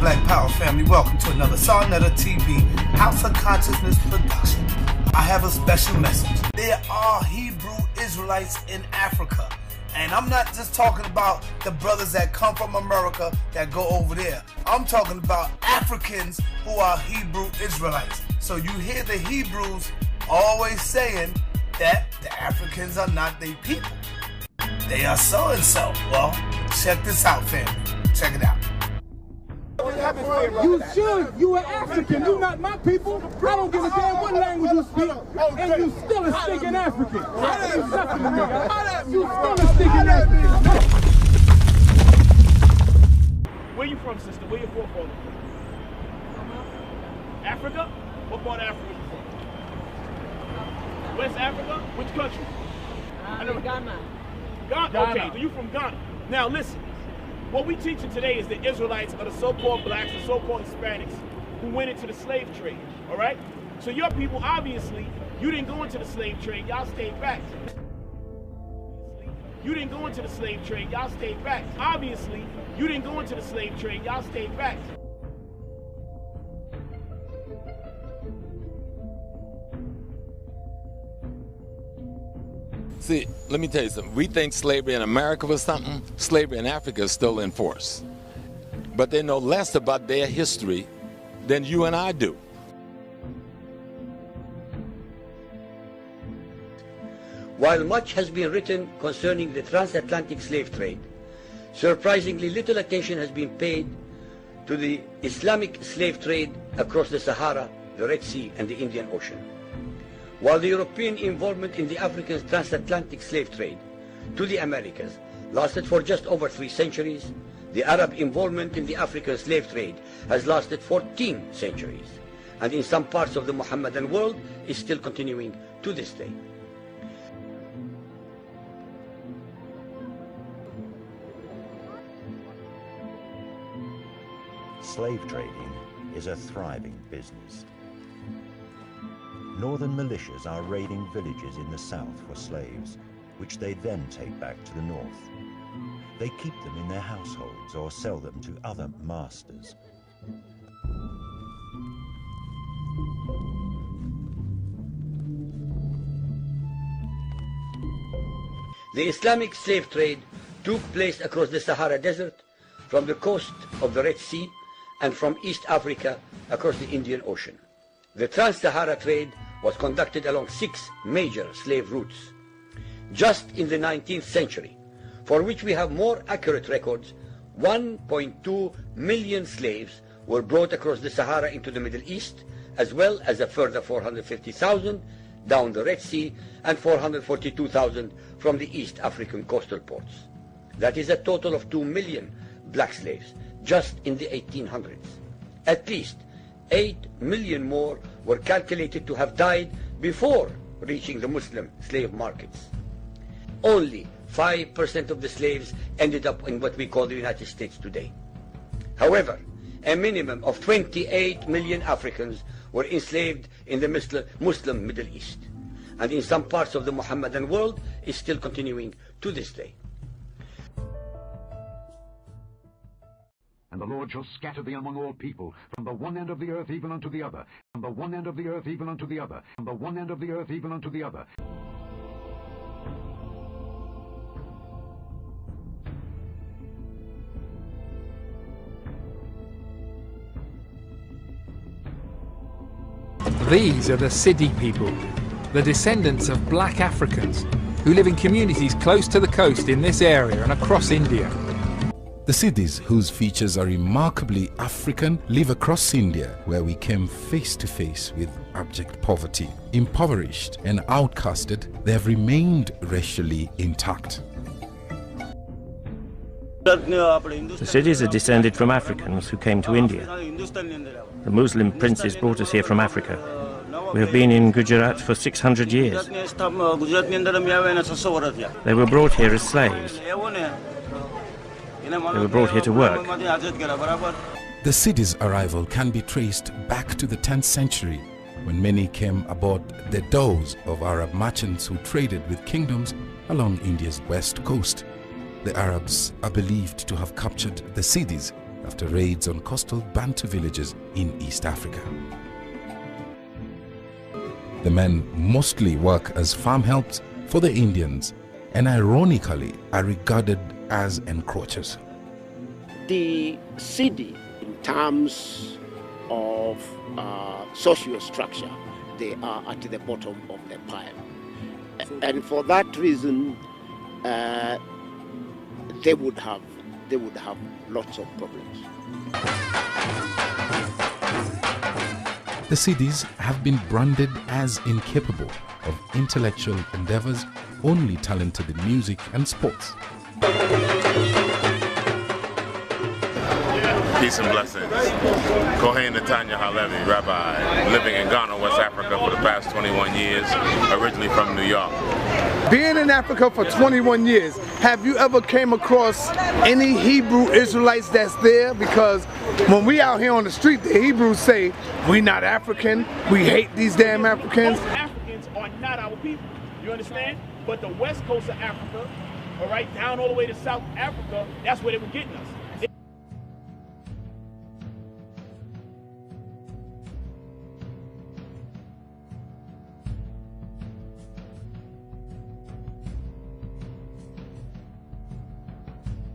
Black Power family, welcome to another Sarnetta TV House of Consciousness production. I have a special message. There are Hebrew Israelites in Africa. And I'm not just talking about the brothers that come from America that go over there. I'm talking about Africans who are Hebrew Israelites. So you hear the Hebrews always saying that the Africans are not their people. They are so-and-so. Well, check this out, family. Check it out. You should. You are African. You not my people. I don't give a damn what language you speak. And you still a stinking African. You sucking to me. You still a stinking African. Where you from, sister? Where your forefathers from? Africa? What part of Africa you from? West Africa? Which country? Ghana. Ghana? Okay, so you from Ghana. Now listen. What we teaching today is the Israelites are the so-called blacks, the so-called Hispanics who went into the slave trade, all right? So your people, obviously, you didn't go into the slave trade, y'all stayed back. You didn't go into the slave trade, y'all stayed back. Obviously, you didn't go into the slave trade, y'all stayed back. See, let me tell you something. We think slavery in America was something. Slavery in Africa is still in force. But they know less about their history than you and I do. While much has been written concerning the transatlantic slave trade, surprisingly little attention has been paid to the Islamic slave trade across the Sahara, the Red Sea, and the Indian Ocean. While the European involvement in the African transatlantic slave trade to the Americas lasted for just over 3 centuries, the Arab involvement in the African slave trade has lasted 14 centuries, and in some parts of the Mohammedan world is still continuing to this day. Slave trading is a thriving business. Northern militias are raiding villages in the south for slaves, which they then take back to the north. They keep them in their households or sell them to other masters. The Islamic slave trade took place across the Sahara Desert, from the coast of the Red Sea, and from East Africa across the Indian Ocean. The Trans-Sahara trade was conducted along 6 major slave routes. Just in the 19th century, for which we have more accurate records, 1.2 million slaves were brought across the Sahara into the Middle East, as well as a further 450,000 down the Red Sea and 442,000 from the East African coastal ports. That is a total of 2 million black slaves just in the 1800s. At least 8 million more were calculated to have died before reaching the Muslim slave markets. Only 5% of the slaves ended up in what we call the United States today. However, a minimum of 28 million Africans were enslaved in the Muslim Middle East, and in some parts of the Mohammedan world is still continuing to this day. And the Lord shall scatter thee among all people, from the one end of the earth even unto the other, from the one end of the earth even unto the other, from the one end of the earth even unto the other. These are the Sidi people, the descendants of black Africans who live in communities close to the coast in this area and across India. The Sidis, whose features are remarkably African, live across India, where we came face to face with abject poverty. Impoverished and outcasted, they have remained racially intact. The Sidis are descended from Africans who came to India. The Muslim princes brought us here from Africa. We have been in Gujarat for 600 years. They were brought here as slaves. They were brought here to work. The Sidis' arrival can be traced back to the 10th century, when many came aboard the dhows of Arab merchants who traded with kingdoms along India's west coast. The Arabs are believed to have captured the Sidis after raids on coastal Bantu villages in East Africa. The men mostly work as farm helps for the Indians and ironically are regarded as encroachers. The Sidi, in terms of social structure, they are at the bottom of the pile. And for that reason, they would have lots of problems. The Sidis have been branded as incapable of intellectual endeavors, only talented in music and sports. Peace and blessings. Kohen Netanya Halevi, Rabbi, living in Ghana, West Africa for the past 21 years, originally from New York. Being in Africa for 21 years, have you ever came across any Hebrew Israelites that's there? Because when we out here on the street, the Hebrews say, we not African, we hate these damn Africans. Most Africans are not our people, you understand? But the west coast of Africa, all right, down all the way to South Africa, that's where they were getting us.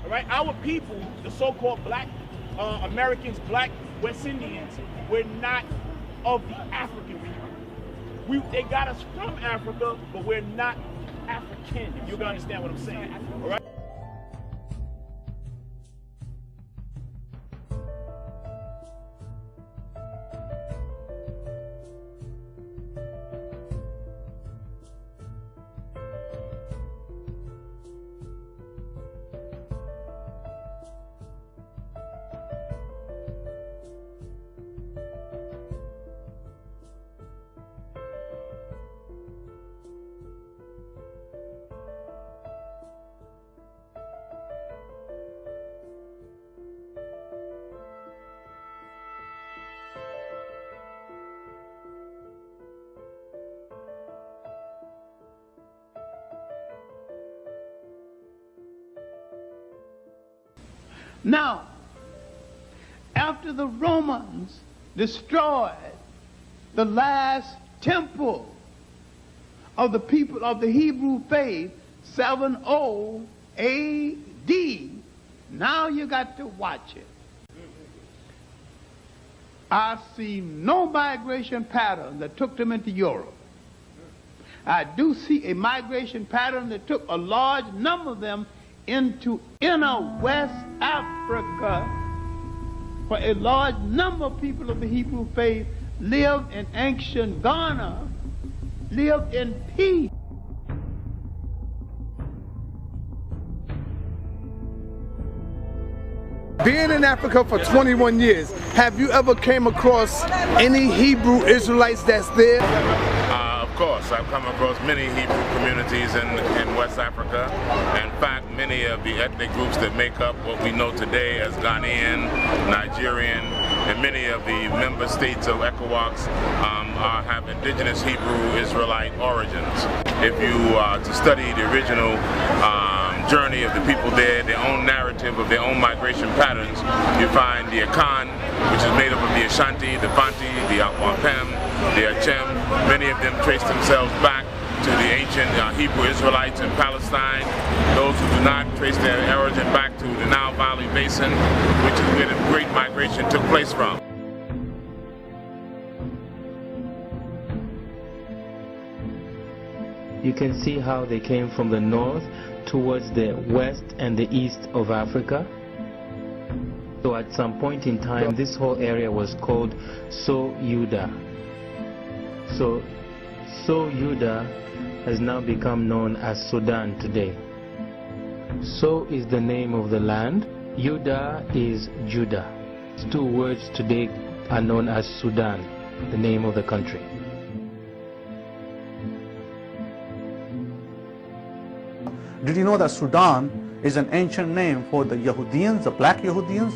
All right, our people, the so-called black Americans, black West Indians, we're not of the African people. They got us from Africa, but we're not African, if you can understand what I'm saying. All right? Now, after the Romans destroyed the last temple of the people of the Hebrew faith, 70 AD, now you got to watch it. I see no migration pattern that took them into Europe. I do see a migration pattern that took a large number of them into inner West Africa, where a large number of people of the Hebrew faith lived in ancient Ghana, lived in peace. Being in Africa for 21 years, have you ever came across any Hebrew Israelites that's there? Of course, I've come across many Hebrew communities in West Africa. In fact, many of the ethnic groups that make up what we know today as Ghanaian, Nigerian, and many of the member states of ECOWAS have indigenous Hebrew Israelite origins. If you to study the original journey of the people there, their own narrative of their own migration patterns, you find the Akan, which is made up of the Ashanti, the Bantu, the Akwampem, the Achem. Many of them trace themselves back to the ancient Hebrew Israelites in Palestine. Those who do not trace their origin back to the Nile Valley Basin, which is where the great migration took place from. You can see how they came from the north towards the west and the east of Africa. So at some point in time, this whole area was called So-Yuda. So So-Yuda has now become known as Sudan today. So is the name of the land. Yuda is Judah. These two words today are known as Sudan, the name of the country. Did you know that Sudan is an ancient name for the Yahudians, the black Yahudians,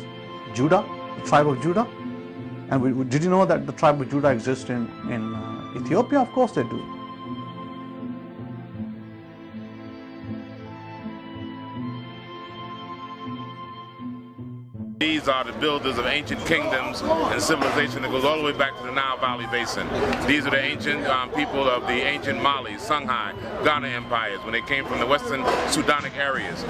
Judah, the tribe of Judah? And did you know that the tribe of Judah exists in Ethiopia? Of course they do. These are the builders of ancient kingdoms and civilization that goes all the way back to the Nile Valley Basin. These are the ancient people of the ancient Mali, Songhai, Ghana empires when they came from the western Sudanic areas.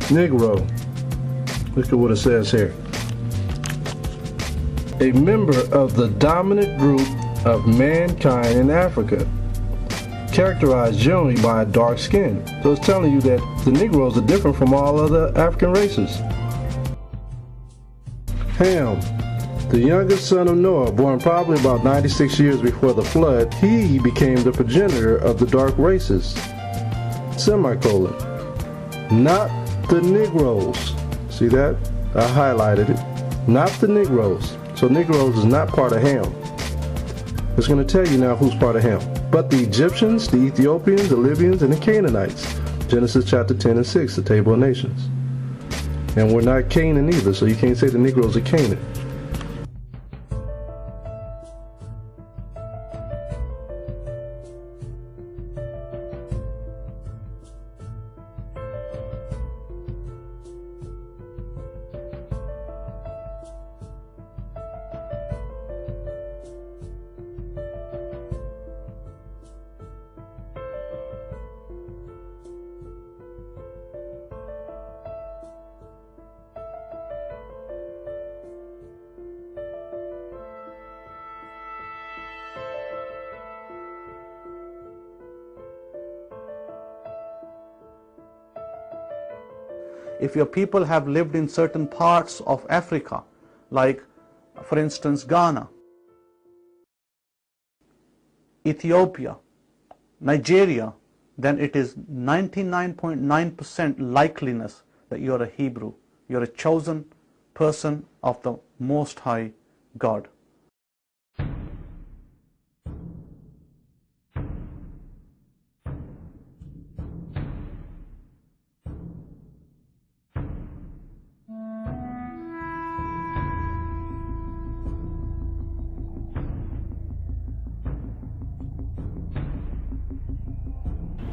Negro. Look at what it says here. A member of the dominant group of mankind in Africa, characterized generally by a dark skin. So it's telling you that the Negroes are different from all other African races. Ham, the youngest son of Noah, born probably about 96 years before the flood, he became the progenitor of the dark races. Semicolon. Not the Negroes. See that? I highlighted it. Not the Negroes. So Negroes is not part of Ham. It's going to tell you now who's part of Ham. But the Egyptians, the Ethiopians, the Libyans, and the Canaanites. Genesis chapter 10 and 6, the table of nations. And we're not Canaan either, so you can't say the Negroes are Canaan. If your people have lived in certain parts of Africa, like for instance Ghana, Ethiopia, Nigeria, then it is 99.9% likeliness that you are a Hebrew. You are a chosen person of the Most High God.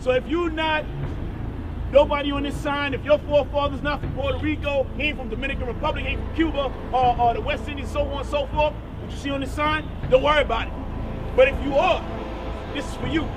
So if you're not nobody on this sign, if your forefathers not from Puerto Rico, he ain't from Dominican Republic, he ain't from Cuba, or the West Indies, so on and so forth, what you see on this sign, don't worry about it. But if you are, this is for you.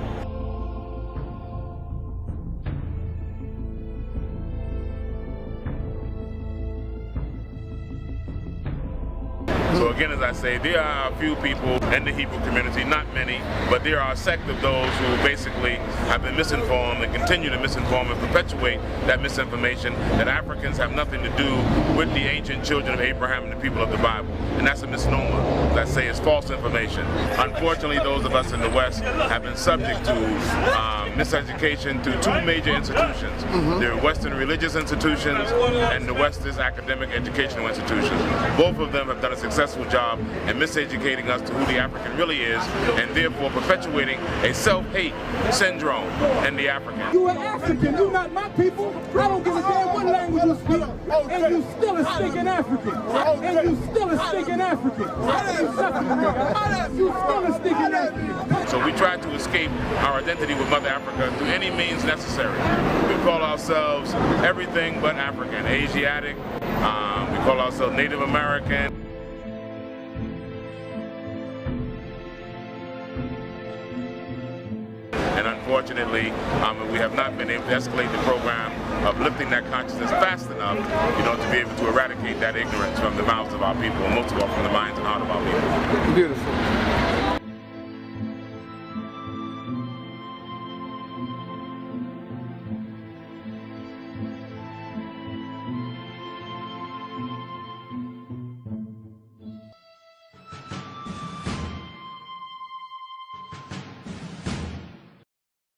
So again, as I say, there are a few people in the Hebrew community, not many, but there are a sect of those who basically have been misinformed and continue to misinform and perpetuate that misinformation that Africans have nothing to do with the ancient children of Abraham and the people of the Bible. And that's a misnomer. As I say, it's false information. Unfortunately, those of us in the West have been subject to miseducation through two major institutions. The Western religious institutions and the Western academic educational institutions. Both of them have done a successful job in miseducating us to who the African really is, and therefore perpetuating a self-hate syndrome in the African. You are African, you not my people. I don't give a damn what language you speak, and you still a stinking African. And you still a stinking African. You still a stinking African. So we try to escape our identity with Mother Africa through any means necessary. We call ourselves everything but African, Asiatic, we call ourselves Native American. And unfortunately, we have not been able to escalate the program of lifting that consciousness fast enough, to be able to eradicate that ignorance from the mouths of our people, and most of all from the minds and heart of our people. Beautiful.